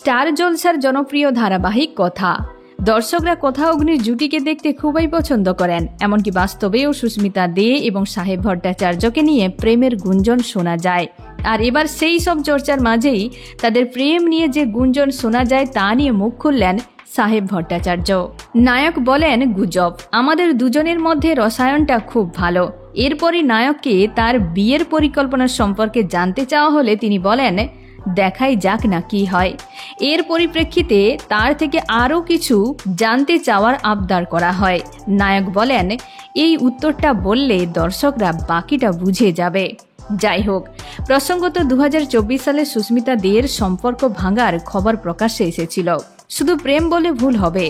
Star জলসার জনপ্রিয় ধারাবাহিক কথা। দর্শকরা কথা অগ্নির জুটিকে দেখতে খুবই পছন্দ করেন। এমনকি বাস্তবেও সুস্মিতা দে এবং সাহেব ভট্টাচার্যকে নিয়ে প্রেমের গুঞ্জন শোনা যায়। আর এবার সেই সব চর্চার মাঝেই তাদের প্রেম নিয়ে যে গুঞ্জন শোনা যায় তা নিয়ে মুখ খুললেন সাহেব ভট্টাচার্য। নায়ক বলেন, গুজব, আমাদের দুজনের মধ্যে রসায়নটা খুব ভালো। এরপরই নায়ককে তার বিয়ের পরিকল্পনা সম্পর্কে জানতে চাওয়া হলে তিনি বলেন, দেখাই যাক না কি হয়। এর পরিপ্রেক্ষিতে তার থেকে আরও কিছু জানতে চাওয়ার আবদার করা হয়। নায়ক বলেন, এই উত্তরটা বললে দর্শকরা বাকিটা বুঝে যাবে। যাই হোক, প্রসঙ্গত 2024 সালে সুস্মিতা দের সম্পর্ক ভাঙার খবর প্রকাশ্যে এসেছিল। শুধু প্রেম বলে ভুল হবে,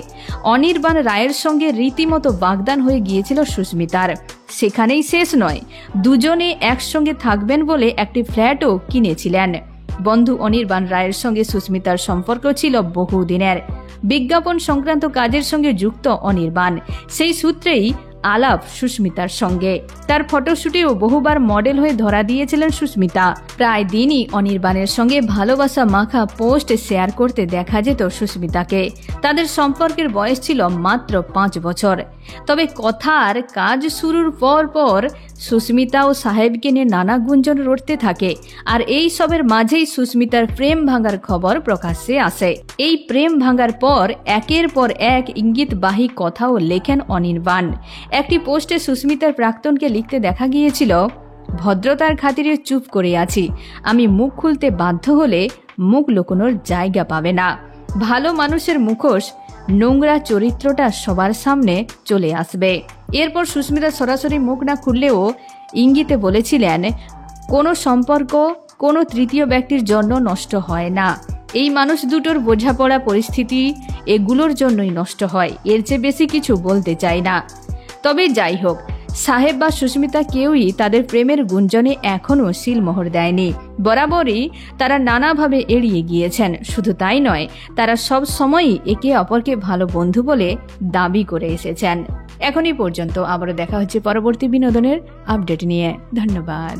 অনির্বাণ রায়ের সঙ্গে রীতিমতো বাগদান হয়ে গিয়েছিল সুস্মিতার। সেখানেই শেষ নয়, দুজনে একসঙ্গে থাকবেন বলে একটি ফ্ল্যাটও কিনেছিলেন। বন্ধু অনির্বাণ রায়ের সঙ্গে সুস্মিতার সম্পর্ক ছিল বহুদিনের। বিজ্ঞাপন সংক্রান্ত কাজের সঙ্গে যুক্ত অনির্বাণ, সেই সূত্রেই আলাপ সুস্মিতার সঙ্গে। তার ফটোশুটেও বহুবার মডেল হয়ে ধরা দিয়েছিলেন সুস্মিতা। প্রায় দিনই অনির্বাণের সঙ্গে ভালোবাসা মাখা পোস্ট শেয়ার করতে দেখা যেত সুস্মিতাকে। তাদের সম্পর্কের বয়স ছিল মাত্র 5 বছর। তবে কথার কাজ শুরুর পর সুস্মিতা ও সাহেবকে নিয়ে নানা গুঞ্জন রটতে থাকে। আর এই সবের মাঝেই সুস্মিতার প্রেম ভাঙার খবর প্রকাশ্যে আসে। এই প্রেম ভাঙার পর একের পর এক ইঙ্গিতবাহী কথাও লেখেন অনির্বাণ। একটি পোস্টে সুস্মিতার প্রাক্তনকে লিখতে দেখা গিয়েছিল, ভদ্রতার খাতিরে চুপ করে আছি, আমি মুখ খুলতে বাধ্য হলে মুখ লুকোনোর জায়গা পাবে না। ভালো মানুষের মুখোশ, নোংরা চরিত্রটা সবার সামনে চলে আসবে। এরপর সুস্মিতা সরাসরি মুখ না খুললেও ইঙ্গিতে বলেছিলেন, কোনো সম্পর্ক কোনো তৃতীয় ব্যক্তির জন্য নষ্ট হয় না। এই মানুষ দুটোর বোঝাপড়া পরিস্থিতি এগুলোর জন্যই নষ্ট হয়। এর চেয়ে বেশি কিছু বলতে চাই না। তবে যাই হোক, সাহেব বা সুস্মিতা কেউই তাদের প্রেমের গুঞ্জনে এখনও সিলমোহর দেয়নি। বরাবরই তারা নানাভাবে এড়িয়ে গিয়েছেন। শুধু তাই নয়, তারা সব সময়ই একে অপরকে ভালো বন্ধু বলে দাবি করে এসেছেন। এখনই পর্যন্ত। আবারও দেখা হচ্ছে পরবর্তী বিনোদনের আপডেট নিয়ে। ধন্যবাদ।